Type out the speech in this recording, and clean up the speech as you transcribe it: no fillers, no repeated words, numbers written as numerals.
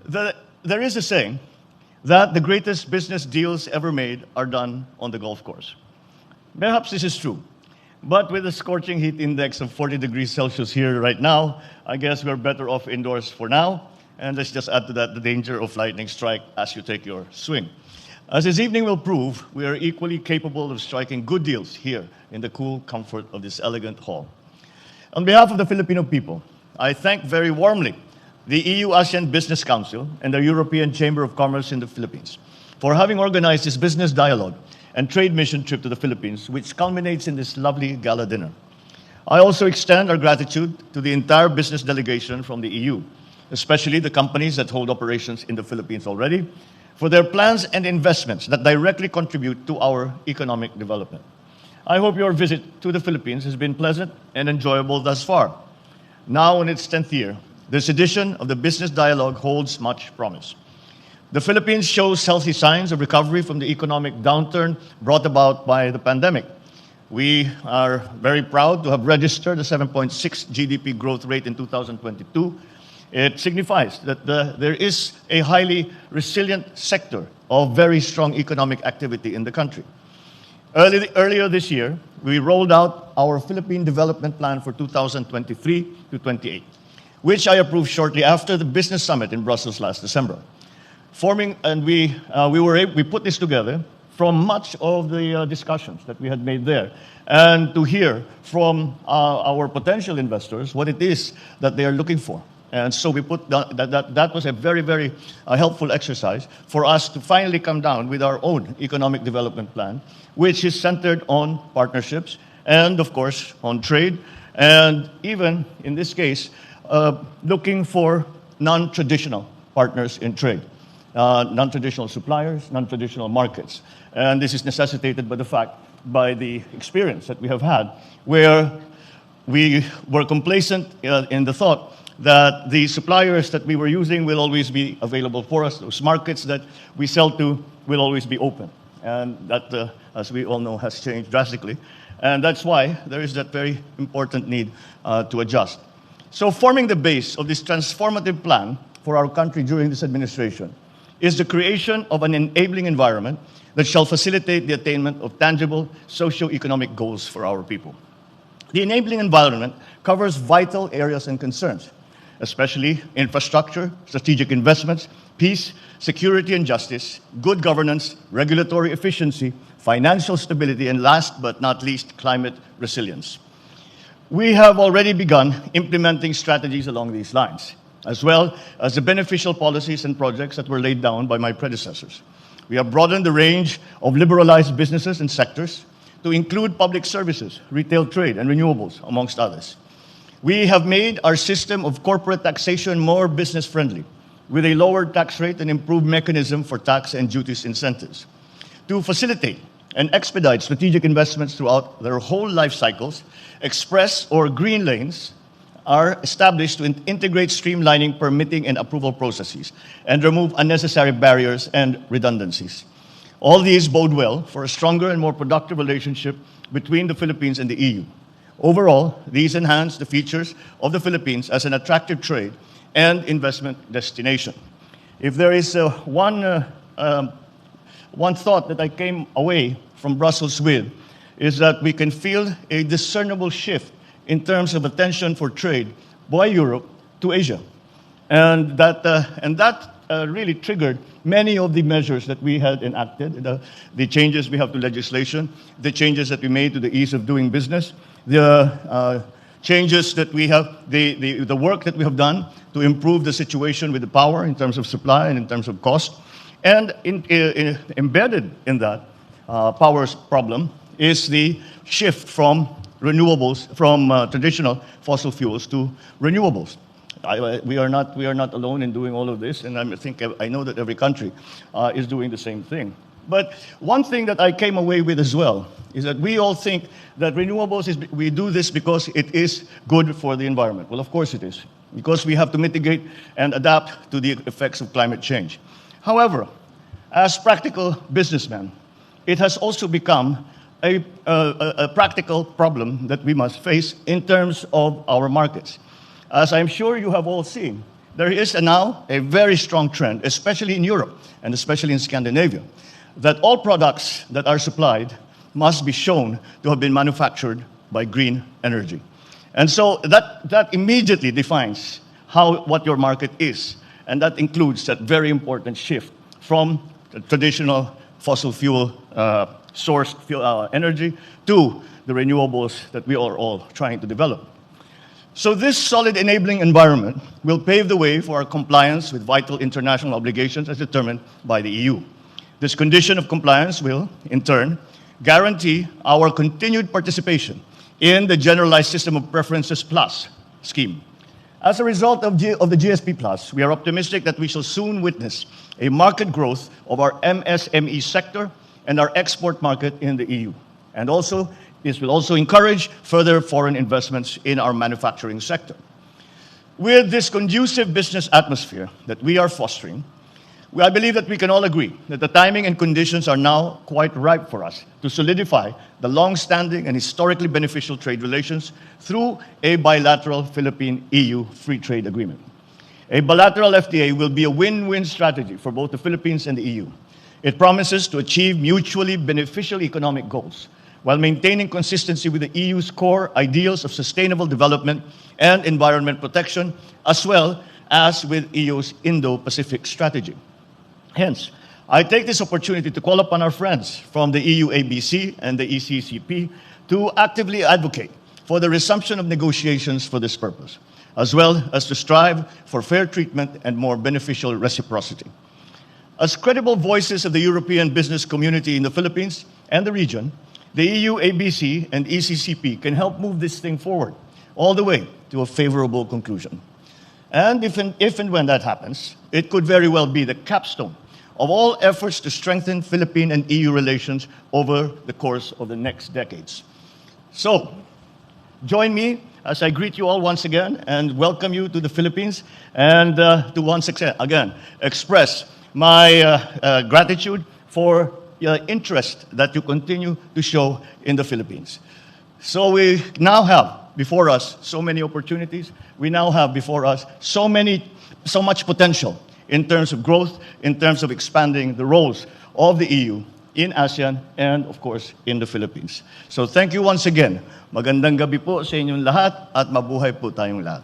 There is a saying that the greatest business deals ever made are done on the golf course. Perhaps this is true, but with a scorching heat index of 40 degrees Celsius here right now, I guess we're better off indoors for now. And let's just add to that the danger of lightning strike as you take your swing. As this evening will prove, we are equally capable of striking good deals here in the cool comfort of this elegant hall. On behalf of the Filipino people, I thank very warmly the EU-ASEAN Business Council and the European Chamber of Commerce in the Philippines for having organized this business dialogue and trade mission trip to the Philippines, which culminates in this lovely gala dinner. I also extend our gratitude to the entire business delegation from the EU, especially the companies that hold operations in the Philippines already, for their plans and investments that directly contribute to our economic development. I hope your visit to the Philippines has been pleasant and enjoyable thus far. Now in its 10th year, this edition of the Business Dialogue holds much promise. The Philippines shows healthy signs of recovery from the economic downturn brought about by the pandemic. We are very proud to have registered a 7.6 GDP growth rate in 2022. It signifies that there is a highly resilient sector of very strong economic activity in the country. Earlier this year, we rolled out our Philippine Development Plan for 2023 to 28, which I approved shortly after the Business Summit in Brussels last December. We put this together from much of the discussions that we had made there, and to hear from our potential investors what it is that they are looking for. And so we put that was a very, very helpful exercise for us to finally come down with our own economic development plan, which is centered on partnerships and, of course, on trade, and even, in this case, looking for non-traditional partners in trade, non-traditional suppliers, non-traditional markets. And this is necessitated by the experience that we have had, where we were complacent in the thought that the suppliers that we were using will always be available for us. Those markets that we sell to will always be open. And that, as we all know, has changed drastically. And that's why there is that very important need to adjust. So forming the base of this transformative plan for our country during this administration is the creation of an enabling environment that shall facilitate the attainment of tangible socio-economic goals for our people. The enabling environment covers vital areas and concerns, especially infrastructure, strategic investments, peace, security and justice, good governance, regulatory efficiency, financial stability, and last but not least, climate resilience. We have already begun implementing strategies along these lines, as well as the beneficial policies and projects that were laid down by my predecessors. We have broadened the range of liberalized businesses and sectors to include public services, retail trade, and renewables, amongst others. We have made our system of corporate taxation more business-friendly, with a lower tax rate and improved mechanism for tax and duties incentives. To facilitate and expedite strategic investments throughout their whole life cycles, express or green lanes are established to integrate streamlining permitting and approval processes and remove unnecessary barriers and redundancies. All these bode well for a stronger and more productive relationship between the Philippines and the EU. Overall, these enhance the features of the Philippines as an attractive trade and investment destination. If there is one thought that I came away from Brussels with, is that we can feel a discernible shift in terms of attention for trade by Europe to Asia. And that really triggered many of the measures that we had enacted, the changes we have to legislation, the changes that we made to the ease of doing business, the changes that we have, the work that we have done to improve the situation with the power in terms of supply and in terms of cost. And embedded in that power's problem is the shift from renewables, from traditional fossil fuels to renewables. We are not alone in doing all of this, and I know that every country is doing the same thing. But one thing that I came away with as well is that we all think that renewables we do this because it is good for the environment. Well, of course it is, because we have to mitigate and adapt to the effects of climate change. However, as practical businessmen, it has also become a practical problem that we must face in terms of our markets. As I'm sure you have all seen, there is now a very strong trend, especially in Europe and especially in Scandinavia, that all products that are supplied must be shown to have been manufactured by green energy. And so that immediately defines what your market is. And that includes that very important shift from the traditional fossil fuel sourced energy to the renewables that we are all trying to develop. So this solid enabling environment will pave the way for our compliance with vital international obligations as determined by the EU. This condition of compliance will, in turn, guarantee our continued participation in the Generalized System of Preferences Plus scheme. As a result of the GSP Plus, we are optimistic that we shall soon witness a market growth of our MSME sector and our export market in the EU. And also, this will also encourage further foreign investments in our manufacturing sector. With this conducive business atmosphere that we are fostering, I believe that we can all agree that the timing and conditions are now quite ripe for us to solidify the long-standing and historically beneficial trade relations through a bilateral Philippine-EU free trade agreement. A bilateral FTA will be a win-win strategy for both the Philippines and the EU. It promises to achieve mutually beneficial economic goals while maintaining consistency with the EU's core ideals of sustainable development and environment protection, as well as with EU's Indo-Pacific strategy. Hence, I take this opportunity to call upon our friends from the EU ABC and the ECCP to actively advocate for the resumption of negotiations for this purpose, as well as to strive for fair treatment and more beneficial reciprocity. As credible voices of the European business community in the Philippines and the region, the EU ABC and ECCP can help move this thing forward all the way to a favorable conclusion. And if and when that happens, it could very well be the capstone of all efforts to strengthen Philippine and EU relations over the course of the next decades. So, join me as I greet you all once again and welcome you to the Philippines and to once again express my gratitude for interest that you continue to show in the Philippines. So we now have before us so many opportunities. We now have before us so much potential in terms of growth, in terms of expanding the roles of the EU in ASEAN and, of course, in the Philippines. So thank you once again. Magandang gabi po sa inyong lahat at mabuhay po tayong lahat.